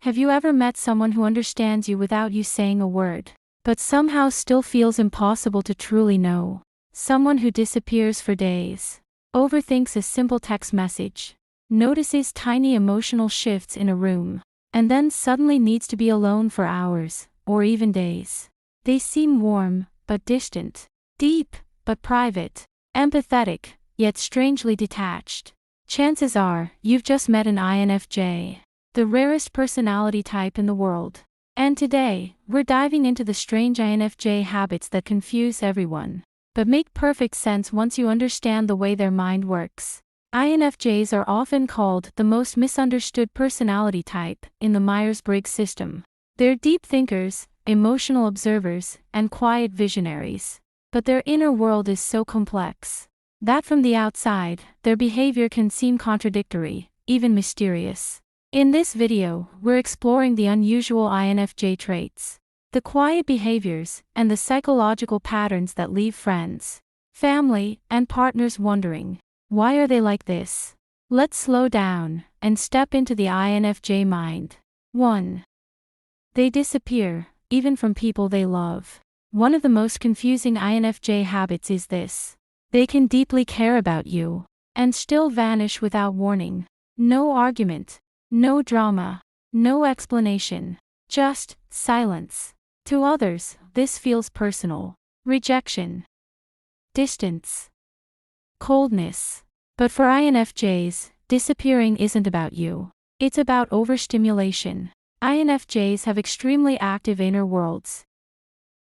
Have you ever met someone who understands you without you saying a word, but somehow still feels impossible to truly know? Someone who disappears for days, overthinks a simple text message, notices tiny emotional shifts in a room, and then suddenly needs to be alone for hours, or even days. They seem warm, but distant, deep, but private, empathetic, yet strangely detached. Chances are, you've just met an INFJ, the rarest personality type in the world. And today, we're diving into the strange INFJ habits that confuse everyone, but make perfect sense once you understand the way their mind works. INFJs are often called the most misunderstood personality type in the Myers-Briggs system. They're deep thinkers, emotional observers, and quiet visionaries. But their inner world is so complex that from the outside, their behavior can seem contradictory, even mysterious. In this video, we're exploring the unusual INFJ traits, the quiet behaviors, and the psychological patterns that leave friends, family, and partners wondering, why are they like this? Let's slow down and step into the INFJ mind. 1. They disappear, even from people they love. One of the most confusing INFJ habits is this. They can deeply care about you, and still vanish without warning. No argument. No drama, no explanation, just silence. To others, this feels personal. Rejection, distance, coldness. But for INFJs, disappearing isn't about you. It's about overstimulation. INFJs have extremely active inner worlds.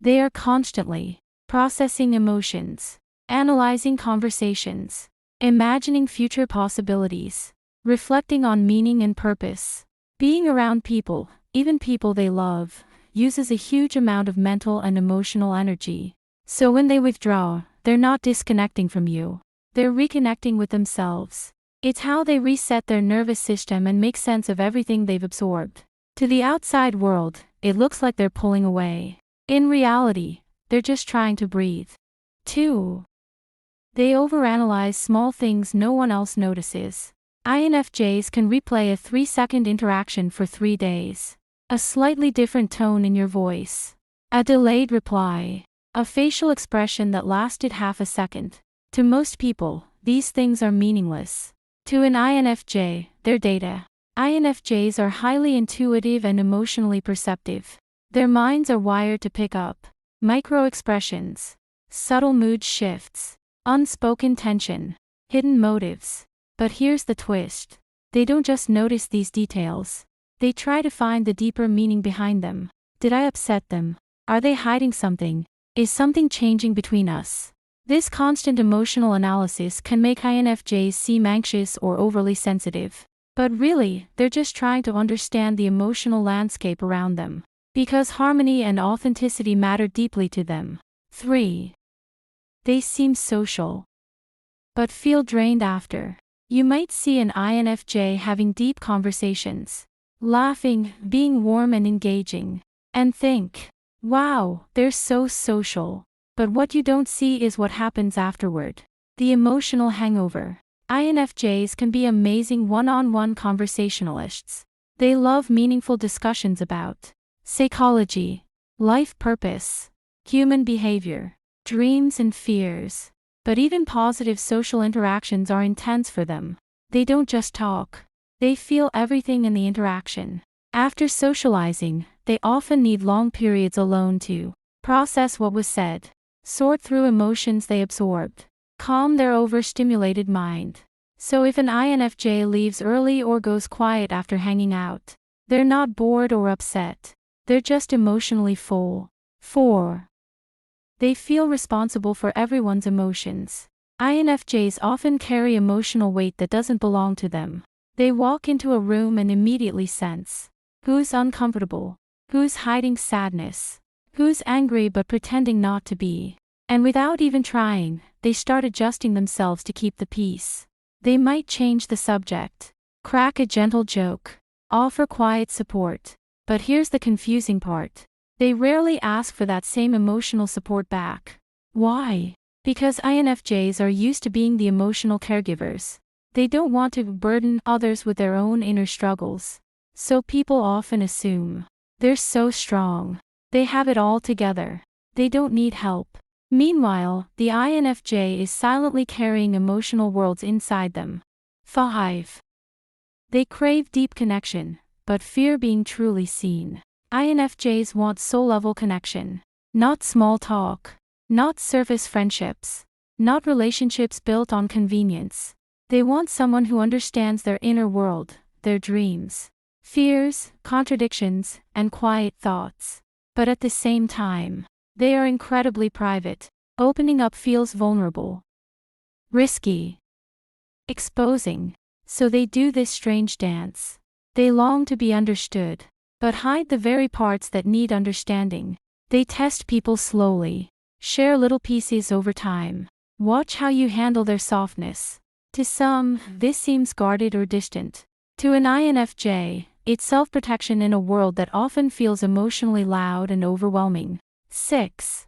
They are constantly processing emotions, analyzing conversations, imagining future possibilities, reflecting on meaning and purpose. Being around people, even people they love, uses a huge amount of mental and emotional energy. So when they withdraw, they're not disconnecting from you. They're reconnecting with themselves. It's how they reset their nervous system and make sense of everything they've absorbed. To the outside world, it looks like they're pulling away. In reality, they're just trying to breathe. 2. They overanalyze small things no one else notices. INFJs can replay a 3-second interaction for 3 days. A slightly different tone in your voice. A delayed reply. A facial expression that lasted half a second. To most people, these things are meaningless. To an INFJ, they're data. INFJs are highly intuitive and emotionally perceptive. Their minds are wired to pick up micro-expressions, subtle mood shifts, unspoken tension, hidden motives. But here's the twist. They don't just notice these details. They try to find the deeper meaning behind them. Did I upset them? Are they hiding something? Is something changing between us? This constant emotional analysis can make INFJs seem anxious or overly sensitive. But really, they're just trying to understand the emotional landscape around them. Because harmony and authenticity matter deeply to them. 3. They seem social, but feel drained after. You might see an INFJ having deep conversations, laughing, being warm and engaging, and think, wow, they're so social. But what you don't see is what happens afterward. The emotional hangover. INFJs can be amazing one-on-one conversationalists. They love meaningful discussions about psychology, life purpose, human behavior, dreams and fears. But even positive social interactions are intense for them. They don't just talk. They feel everything in the interaction. After socializing, they often need long periods alone to process what was said, sort through emotions they absorbed, calm their overstimulated mind. So if an INFJ leaves early or goes quiet after hanging out, they're not bored or upset. They're just emotionally full. 4. They feel responsible for everyone's emotions. INFJs often carry emotional weight that doesn't belong to them. They walk into a room and immediately sense who's uncomfortable, who's hiding sadness, who's angry but pretending not to be. And without even trying, they start adjusting themselves to keep the peace. They might change the subject, crack a gentle joke, offer quiet support. But here's the confusing part. They rarely ask for that same emotional support back. Why? Because INFJs are used to being the emotional caregivers. They don't want to burden others with their own inner struggles. So people often assume they're so strong. They have it all together. They don't need help. Meanwhile, the INFJ is silently carrying emotional worlds inside them. 5. They crave deep connection, but fear being truly seen. INFJs want soul-level connection. Not small talk. Not surface friendships. Not relationships built on convenience. They want someone who understands their inner world, their dreams, fears, contradictions, and quiet thoughts. But at the same time, they are incredibly private. Opening up feels vulnerable, risky, exposing. So they do this strange dance. They long to be understood, but hide the very parts that need understanding. They test people slowly, share little pieces over time. Watch how you handle their softness. To some, this seems guarded or distant. To an INFJ, it's self-protection in a world that often feels emotionally loud and overwhelming. 6.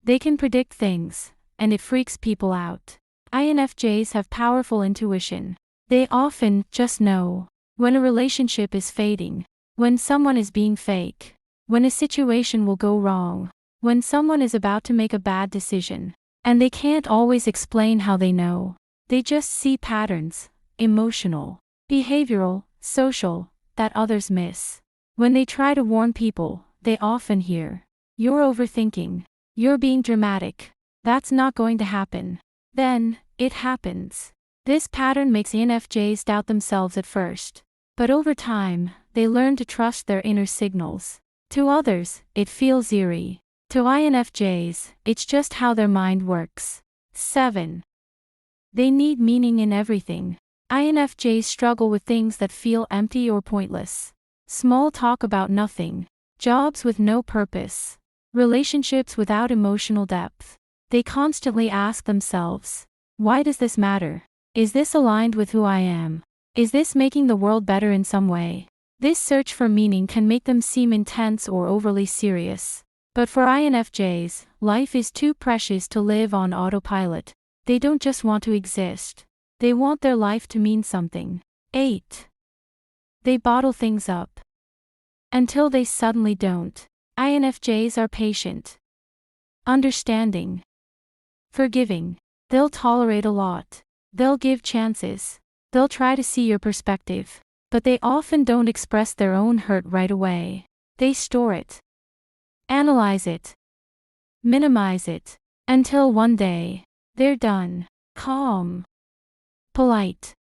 They can predict things, and it freaks people out. INFJs have powerful intuition. They often just know when a relationship is fading, when someone is being fake, when a situation will go wrong, when someone is about to make a bad decision. And they can't always explain how they know. They just see patterns, emotional, behavioral, social, that others miss. When they try to warn people, they often hear, "You're overthinking. You're being dramatic. That's not going to happen." Then, it happens. This pattern makes INFJs doubt themselves at first. But over time, they learn to trust their inner signals. To others, it feels eerie. To INFJs, it's just how their mind works. 7. They need meaning in everything. INFJs struggle with things that feel empty or pointless. Small talk about nothing. Jobs with no purpose. Relationships without emotional depth. They constantly ask themselves, why does this matter? Is this aligned with who I am? Is this making the world better in some way? This search for meaning can make them seem intense or overly serious. But for INFJs, life is too precious to live on autopilot. They don't just want to exist. They want their life to mean something. 8. They bottle things up until they suddenly don't. INFJs are patient, understanding, forgiving. They'll tolerate a lot. They'll give chances. They'll try to see your perspective. But they often don't express their own hurt right away. They store it, analyze it, minimize it, until one day, they're done. Calm, polite,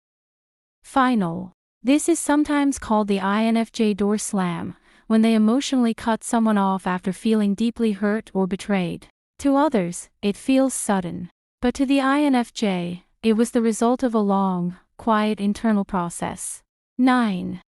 final. This is sometimes called the INFJ door slam, when they emotionally cut someone off after feeling deeply hurt or betrayed. To others, it feels sudden. But to the INFJ, it was the result of a long, quiet internal process. 9.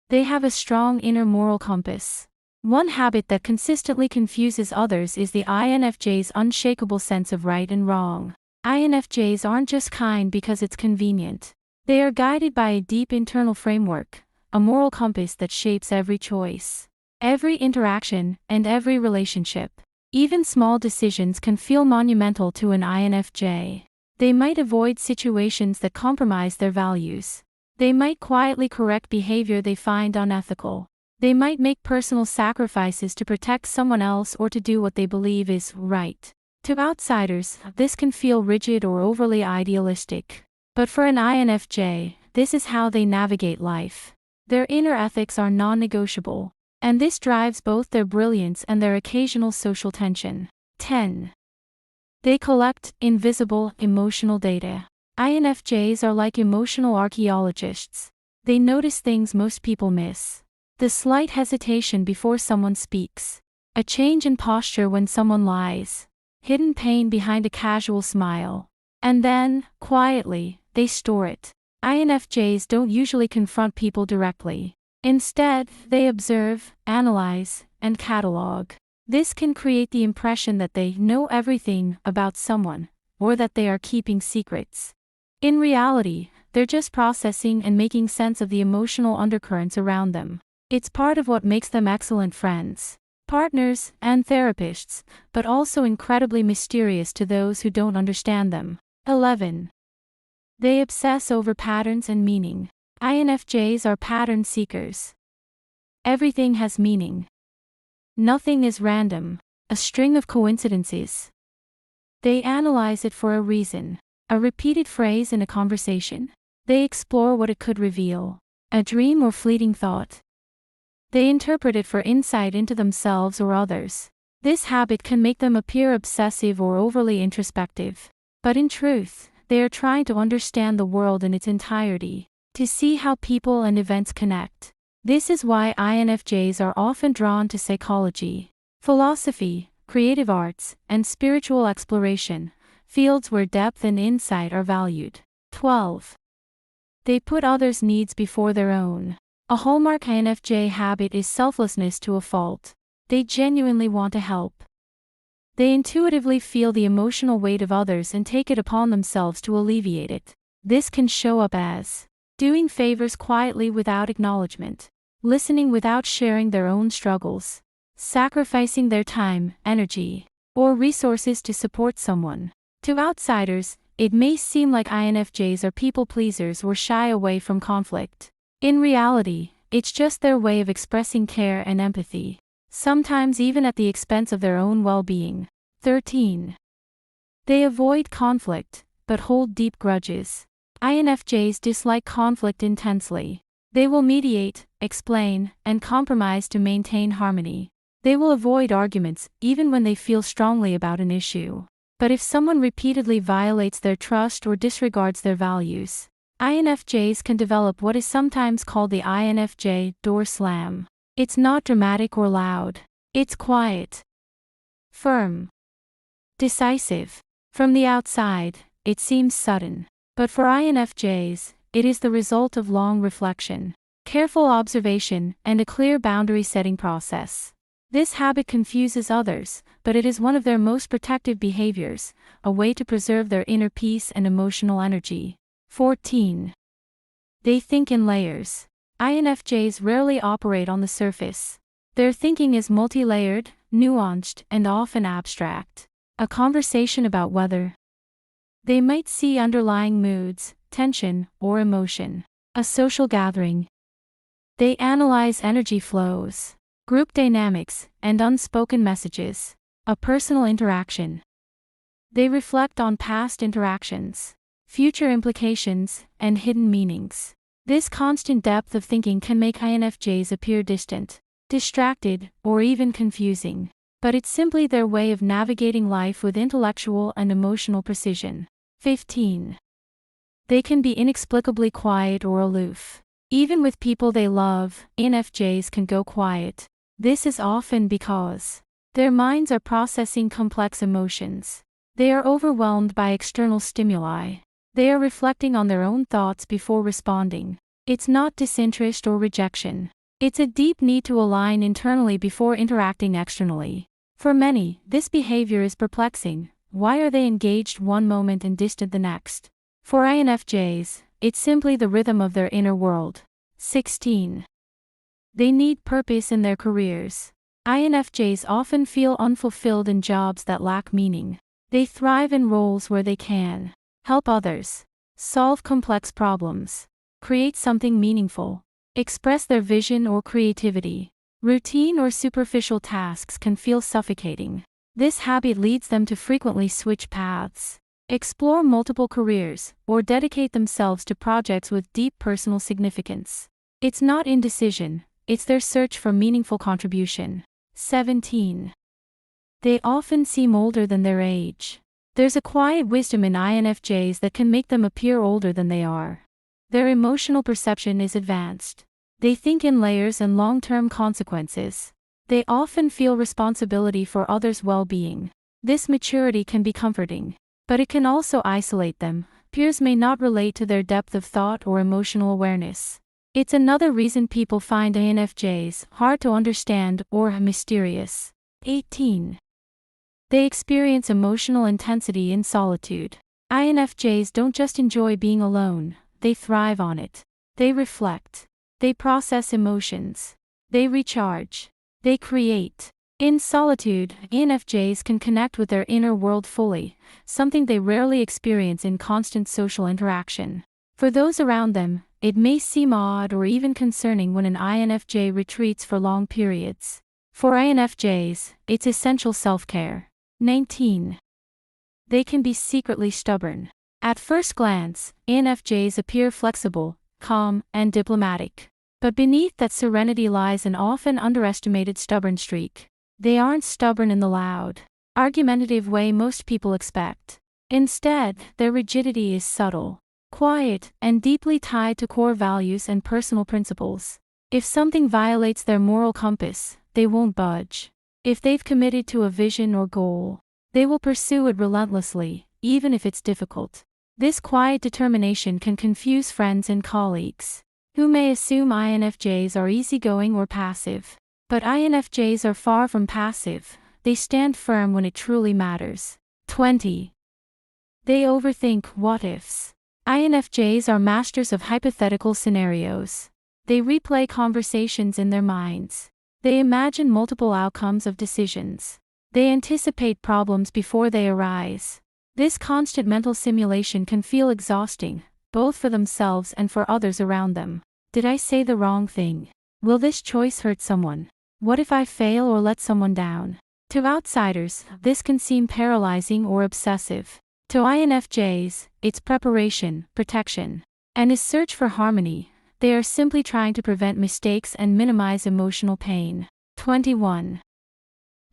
They have a strong inner moral compass. One habit that consistently confuses others is the INFJ's unshakable sense of right and wrong. INFJs aren't just kind because it's convenient. They are guided by a deep internal framework, a moral compass that shapes every choice, every interaction, and every relationship. Even small decisions can feel monumental to an INFJ. They might avoid situations that compromise their values. They might quietly correct behavior they find unethical. They might make personal sacrifices to protect someone else or to do what they believe is right. To outsiders, this can feel rigid or overly idealistic. But for an INFJ, this is how they navigate life. Their inner ethics are non-negotiable. And this drives both their brilliance and their occasional social tension. 10. They collect invisible emotional data. INFJs are like emotional archaeologists. They notice things most people miss. The slight hesitation before someone speaks. A change in posture when someone lies. Hidden pain behind a casual smile. And then, quietly, they store it. INFJs don't usually confront people directly. Instead, they observe, analyze, and catalog. This can create the impression that they know everything about someone, or that they are keeping secrets. In reality, they're just processing and making sense of the emotional undercurrents around them. It's part of what makes them excellent friends, partners, and therapists, but also incredibly mysterious to those who don't understand them. 11. They obsess over patterns and meaning. INFJs are pattern seekers. Everything has meaning. Nothing is random, a string of coincidences. They analyze it for a reason, a repeated phrase in a conversation. They explore what it could reveal, a dream or fleeting thought. They interpret it for insight into themselves or others. This habit can make them appear obsessive or overly introspective. But in truth, they are trying to understand the world in its entirety, to see how people and events connect. This is why INFJs are often drawn to psychology, philosophy, creative arts, and spiritual exploration, fields where depth and insight are valued. 12. They put others' needs before their own. A hallmark INFJ habit is selflessness to a fault. They genuinely want to help. They intuitively feel the emotional weight of others and take it upon themselves to alleviate it. This can show up as doing favors quietly without acknowledgement, listening without sharing their own struggles, sacrificing their time, energy, or resources to support someone. To outsiders, it may seem like INFJs are people pleasers or shy away from conflict. In reality, it's just their way of expressing care and empathy, sometimes even at the expense of their own well-being. 13. They avoid conflict, but hold deep grudges. INFJs dislike conflict intensely. They will mediate, explain, and compromise to maintain harmony. They will avoid arguments, even when they feel strongly about an issue. But if someone repeatedly violates their trust or disregards their values, INFJs can develop what is sometimes called the INFJ door slam. It's not dramatic or loud. It's quiet, firm, decisive. From the outside, it seems sudden. But for INFJs, it is the result of long reflection, careful observation, and a clear boundary-setting process. This habit confuses others, but it is one of their most protective behaviors, a way to preserve their inner peace and emotional energy. 14. They think in layers. INFJs rarely operate on the surface. Their thinking is multi-layered, nuanced, and often abstract. A conversation about weather. They might see underlying moods, tension, or emotion. A social gathering. They analyze energy flows, group dynamics, and unspoken messages. A personal interaction. They reflect on past interactions, future implications, and hidden meanings. This constant depth of thinking can make INFJs appear distant, distracted, or even confusing. But it's simply their way of navigating life with intellectual and emotional precision. 15. They can be inexplicably quiet or aloof. Even with people they love, INFJs can go quiet. This is often because their minds are processing complex emotions. They are overwhelmed by external stimuli. They are reflecting on their own thoughts before responding. It's not disinterest or rejection. It's a deep need to align internally before interacting externally. For many, this behavior is perplexing. Why are they engaged one moment and distant the next? For INFJs, it's simply the rhythm of their inner world. 16. They need purpose in their careers. INFJs often feel unfulfilled in jobs that lack meaning. They thrive in roles where they can help others, solve complex problems, create something meaningful, express their vision or creativity. Routine or superficial tasks can feel suffocating. This habit leads them to frequently switch paths, explore multiple careers, or dedicate themselves to projects with deep personal significance. It's not indecision, it's their search for meaningful contribution. 17. They often seem older than their age. There's a quiet wisdom in INFJs that can make them appear older than they are. Their emotional perception is advanced. They think in layers and long-term consequences. They often feel responsibility for others' well-being. This maturity can be comforting, but it can also isolate them. Peers may not relate to their depth of thought or emotional awareness. It's another reason people find INFJs hard to understand or mysterious. 18. They experience emotional intensity in solitude. INFJs don't just enjoy being alone, they thrive on it. They reflect. They process emotions. They recharge. They create. In solitude, INFJs can connect with their inner world fully, something they rarely experience in constant social interaction. For those around them, It may seem odd or even concerning when an INFJ retreats for long periods. For INFJs, it's essential self-care. 19. They can be secretly stubborn. At first glance, INFJs appear flexible, calm, and diplomatic. But beneath that serenity lies an often underestimated stubborn streak. They aren't stubborn in the loud, argumentative way most people expect. Instead, their rigidity is subtle, quiet, and deeply tied to core values and personal principles. If something violates their moral compass, they won't budge. If they've committed to a vision or goal, they will pursue it relentlessly, even if it's difficult. This quiet determination can confuse friends and colleagues, who may assume INFJs are easygoing or passive. But INFJs are far from passive, they stand firm when it truly matters. 20. They overthink what-ifs. INFJs are masters of hypothetical scenarios. They replay conversations in their minds. They imagine multiple outcomes of decisions. They anticipate problems before they arise. This constant mental simulation can feel exhausting, both for themselves and for others around them. Did I say the wrong thing? Will this choice hurt someone? What if I fail or let someone down? To outsiders, this can seem paralyzing or obsessive. To INFJs, it's preparation, protection, and a search for harmony. They are simply trying to prevent mistakes and minimize emotional pain. 21.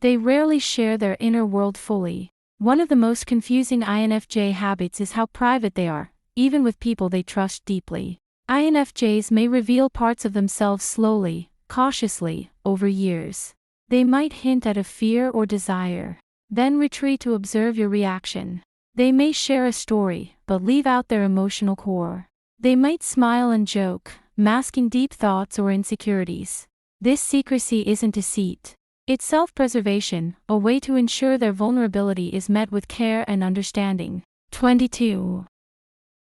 They rarely share their inner world fully. One of the most confusing INFJ habits is how private they are, even with people they trust deeply. INFJs may reveal parts of themselves slowly, cautiously, over years. They might hint at a fear or desire, then retreat to observe your reaction. They may share a story, but leave out their emotional core. They might smile and joke, masking deep thoughts or insecurities. This secrecy isn't deceit. It's self-preservation, a way to ensure their vulnerability is met with care and understanding. 22.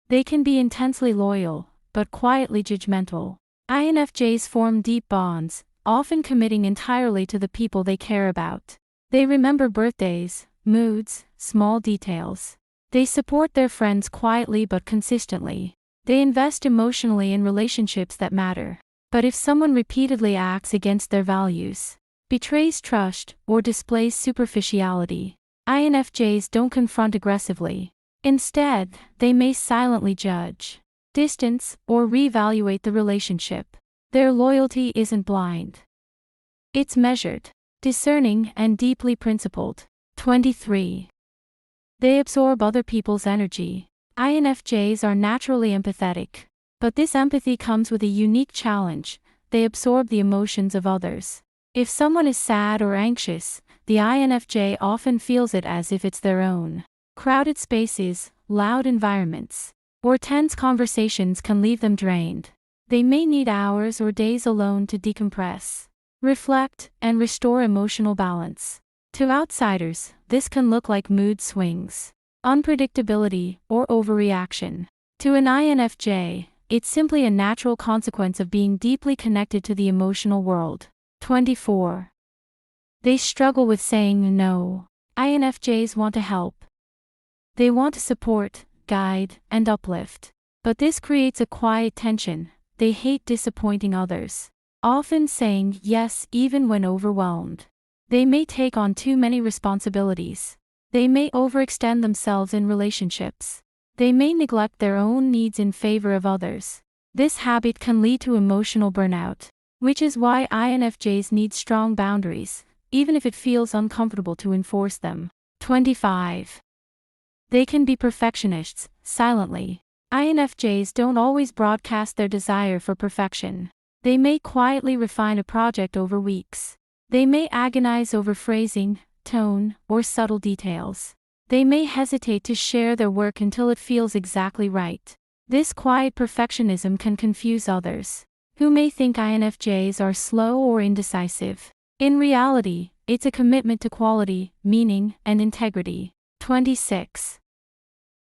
They can be intensely loyal, but quietly judgmental. INFJs form deep bonds, often committing entirely to the people they care about. They remember birthdays, moods, small details. They support their friends quietly but consistently. They invest emotionally in relationships that matter. But if someone repeatedly acts against their values, betrays trust, or displays superficiality, INFJs don't confront aggressively. Instead, they may silently judge, distance, or reevaluate the relationship. Their loyalty isn't blind. It's measured, discerning, and deeply principled. 23. They absorb other people's energy. INFJs are naturally empathetic. But this empathy comes with a unique challenge. They absorb the emotions of others. If someone is sad or anxious, the INFJ often feels it as if it's their own. Crowded spaces, loud environments, or tense conversations can leave them drained. They may need hours or days alone to decompress, reflect, and restore emotional balance. To outsiders, this can look like mood swings, unpredictability, or overreaction. To an INFJ, it's simply a natural consequence of being deeply connected to the emotional world. 24. They struggle with saying no. INFJs want to help. They want to support, guide, and uplift. But this creates a quiet tension. They hate disappointing others, often saying yes even when overwhelmed. They may take on too many responsibilities. They may overextend themselves in relationships. They may neglect their own needs in favor of others. This habit can lead to emotional burnout, which is why INFJs need strong boundaries, even if it feels uncomfortable to enforce them. 25. They can be perfectionists, silently. INFJs don't always broadcast their desire for perfection. They may quietly refine a project over weeks. They may agonize over phrasing, tone, or subtle details. They may hesitate to share their work until it feels exactly right. This quiet perfectionism can confuse others, who may think INFJs are slow or indecisive. In reality, it's a commitment to quality, meaning, and integrity. 26.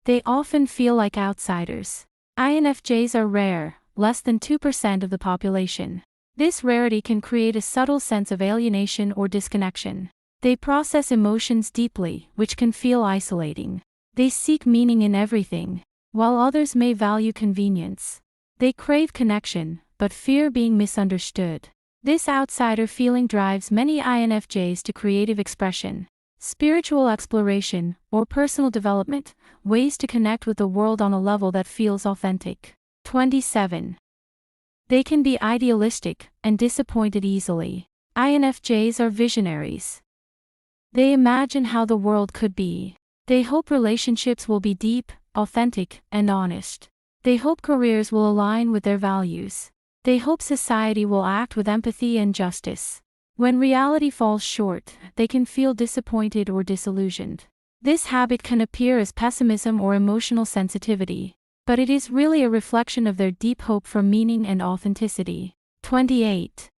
They often feel like outsiders. INFJs are rare, less than 2% of the population. This rarity can create a subtle sense of alienation or disconnection. They process emotions deeply, which can feel isolating. They seek meaning in everything, while others may value convenience. They crave connection, but fear being misunderstood. This outsider feeling drives many INFJs to creative expression, spiritual exploration, or personal development, ways to connect with the world on a level that feels authentic. 27. They can be idealistic and disappointed easily. INFJs are visionaries. They imagine how the world could be. They hope relationships will be deep, authentic, and honest. They hope careers will align with their values. They hope society will act with empathy and justice. When reality falls short, they can feel disappointed or disillusioned. This habit can appear as pessimism or emotional sensitivity, but it is really a reflection of their deep hope for meaning and authenticity. 28.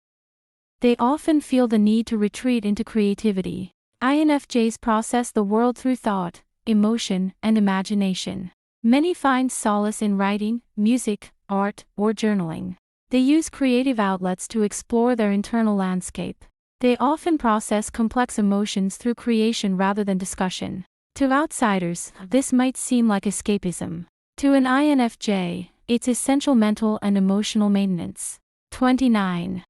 They often feel the need to retreat into creativity. INFJs process the world through thought, emotion, and imagination. Many find solace in writing, music, art, or journaling. They use creative outlets to explore their internal landscape. They often process complex emotions through creation rather than discussion. To outsiders, this might seem like escapism. To an INFJ, it's essential mental and emotional maintenance. 29.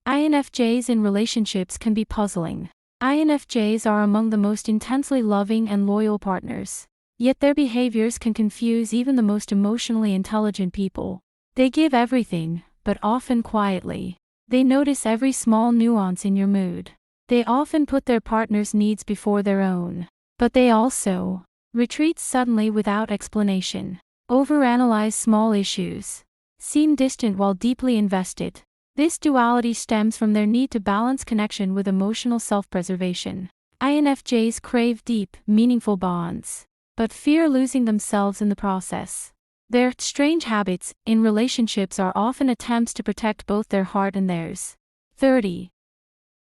INFJs in relationships can be puzzling. INFJs are among the most intensely loving and loyal partners. Yet their behaviors can confuse even the most emotionally intelligent people. They give everything, but often quietly. They notice every small nuance in your mood. They often put their partner's needs before their own. But they also retreat suddenly without explanation, overanalyze small issues, seem distant while deeply invested. This duality stems from their need to balance connection with emotional self-preservation. INFJs crave deep, meaningful bonds, but fear losing themselves in the process. Their strange habits in relationships are often attempts to protect both their heart and theirs. 30.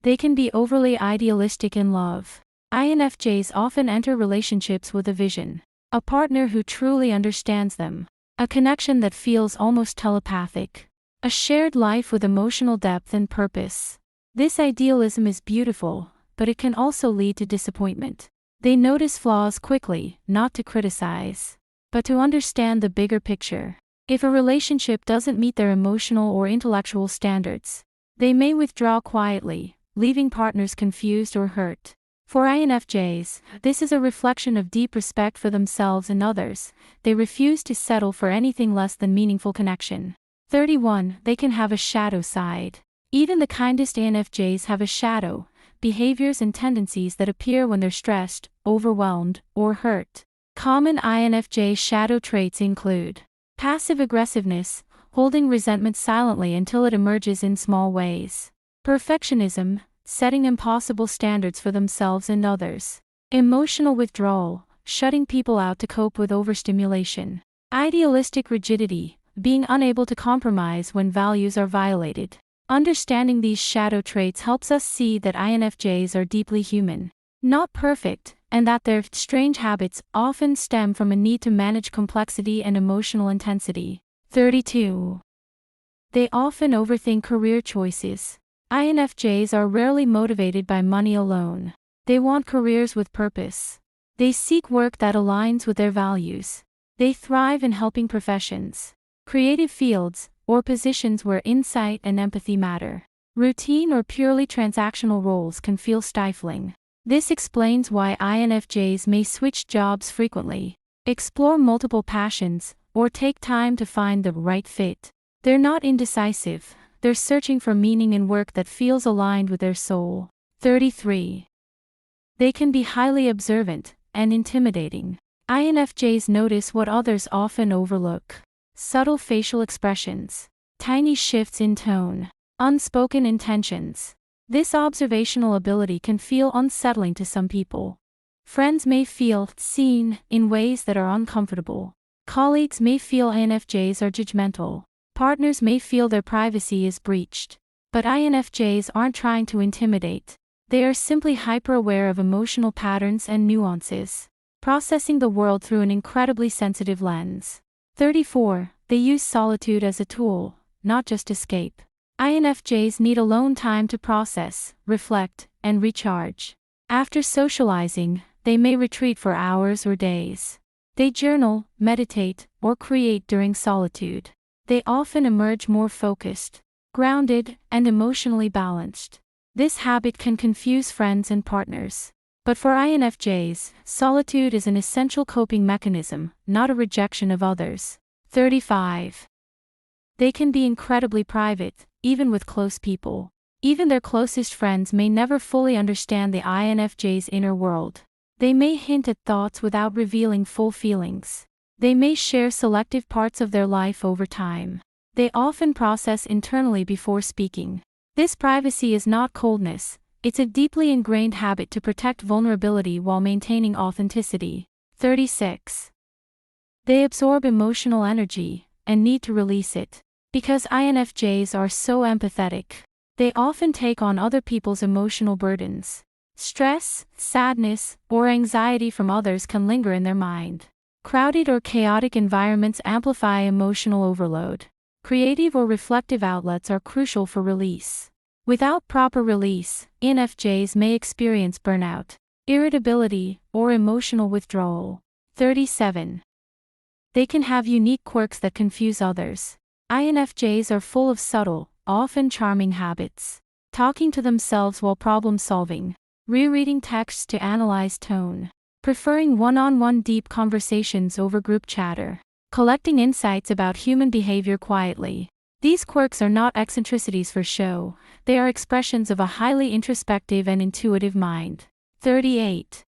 They can be overly idealistic in love. INFJs often enter relationships with a vision, a partner who truly understands them, a connection that feels almost telepathic, a shared life with emotional depth and purpose. This idealism is beautiful, but it can also lead to disappointment. They notice flaws quickly, not to criticize, but to understand the bigger picture. If a relationship doesn't meet their emotional or intellectual standards, they may withdraw quietly, leaving partners confused or hurt. For INFJs, this is a reflection of deep respect for themselves and others. They refuse to settle for anything less than meaningful connection. 31. They can have a shadow side. Even the kindest INFJs have a shadow, behaviors and tendencies that appear when they're stressed, overwhelmed, or hurt. Common INFJ shadow traits include passive aggressiveness, holding resentment silently until it emerges in small ways. Perfectionism, setting impossible standards for themselves and others. Emotional withdrawal, shutting people out to cope with overstimulation. Idealistic rigidity, being unable to compromise when values are violated. Understanding these shadow traits helps us see that INFJs are deeply human, not perfect, and that their strange habits often stem from a need to manage complexity and emotional intensity. 32. They often overthink career choices. INFJs are rarely motivated by money alone. They want careers with purpose. They seek work that aligns with their values. They thrive in helping professions, creative fields, or positions where insight and empathy matter. Routine or purely transactional roles can feel stifling. This explains why INFJs may switch jobs frequently, explore multiple passions, or take time to find the right fit. They're not indecisive. They're searching for meaning in work that feels aligned with their soul. 33. They can be highly observant and intimidating. INFJs notice what others often overlook. Subtle facial expressions, tiny shifts in tone, unspoken intentions. This observational ability can feel unsettling to some people. Friends may feel seen in ways that are uncomfortable. Colleagues may feel INFJs are judgmental. Partners may feel their privacy is breached. But INFJs aren't trying to intimidate. They are simply hyper-aware of emotional patterns and nuances, processing the world through an incredibly sensitive lens. 34. They use solitude as a tool, not just escape. INFJs need alone time to process, reflect, and recharge. After socializing, they may retreat for hours or days. They journal, meditate, or create during solitude. they often emerge more focused, grounded, and emotionally balanced. This habit can confuse friends and partners. But for INFJs, solitude is an essential coping mechanism, not a rejection of others. 35. They can be incredibly private, even with close people. Even their closest friends may never fully understand the INFJ's inner world. They may hint at thoughts without revealing full feelings. They may share selective parts of their life over time. They often process internally before speaking. This privacy is not coldness, it's a deeply ingrained habit to protect vulnerability while maintaining authenticity. 36. They absorb emotional energy and need to release it. Because INFJs are so empathetic, they often take on other people's emotional burdens. Stress, sadness, or anxiety from others can linger in their mind. Crowded or chaotic environments amplify emotional overload. Creative or reflective outlets are crucial for release. Without proper release, INFJs may experience burnout, irritability, or emotional withdrawal. 37. They can have unique quirks that confuse others. INFJs are full of subtle, often charming habits. Talking to themselves while problem-solving, rereading texts to analyze tone, preferring one-on-one deep conversations over group chatter, collecting insights about human behavior quietly. These quirks are not eccentricities for show, they are expressions of a highly introspective and intuitive mind. 38.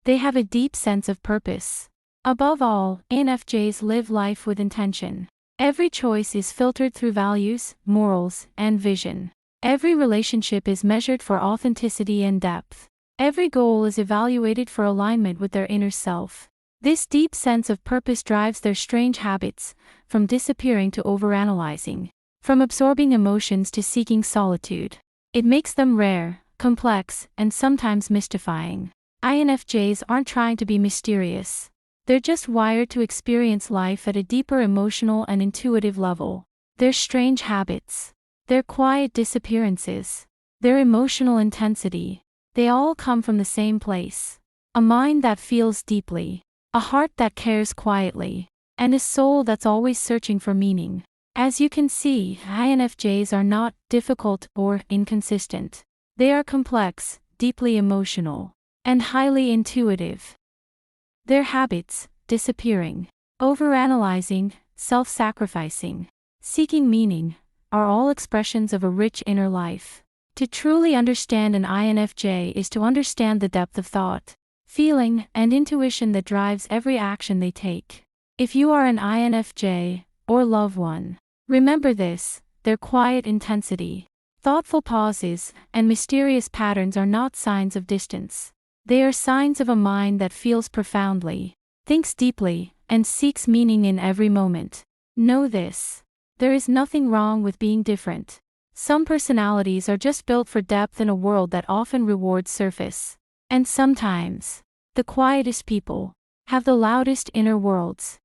They have a deep sense of purpose. Above all, INFJs live life with intention. Every choice is filtered through values, morals, and vision. Every relationship is measured for authenticity and depth. Every goal is evaluated for alignment with their inner self. This deep sense of purpose drives their strange habits, from disappearing to overanalyzing, from absorbing emotions to seeking solitude. It makes them rare, complex, and sometimes mystifying. INFJs aren't trying to be mysterious. They're just wired to experience life at a deeper emotional and intuitive level. Their strange habits, their quiet disappearances, their emotional intensity, they all come from the same place. A mind that feels deeply, a heart that cares quietly, and a soul that's always searching for meaning. As you can see, INFJs are not difficult or inconsistent. They are complex, deeply emotional, and highly intuitive. Their habits, disappearing, overanalyzing, self-sacrificing, seeking meaning, are all expressions of a rich inner life. To truly understand an INFJ is to understand the depth of thought, feeling, and intuition that drives every action they take. If you are an INFJ, or love one, remember this: their quiet intensity, thoughtful pauses, and mysterious patterns are not signs of distance. They are signs of a mind that feels profoundly, thinks deeply, and seeks meaning in every moment. Know this: there is nothing wrong with being different. Some personalities are just built for depth in a world that often rewards surface. And sometimes, the quietest people have the loudest inner worlds.